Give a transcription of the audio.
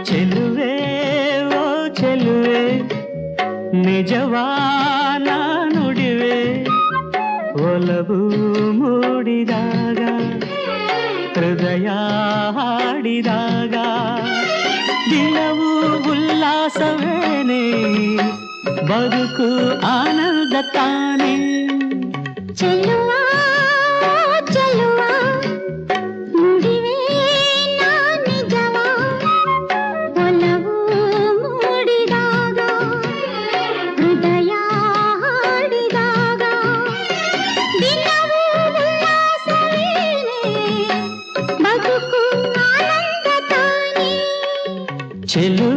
ಚೆಲುವೆ ಓ ಚೆಲುವೆ ನಿಜವಾನ ನುಡಿವೆ ಒಲವು ಮೂಡಿದಾಗ ಹೃದಯ ಹಾಡಿದಾಗ ದಿನವೂ ಉಲ್ಲಾಸವೇನೆ ಬದುಕು ಆನಂದ ತಾನೆ ಚೆಲುವ ಚೆಲುವ ನುಡಿವೆ ನಾ ನಿಜವ ಒಲವು ಮೂಡಿದಾಗ ಹೃದಯ ಹಾಡಿದಾಗ ದಿನವೂ ಉಲ್ಲಾಸವೇನೆ ಬದುಕು ಆನಂದ ತಾನೆ ಚೆಲುವೆ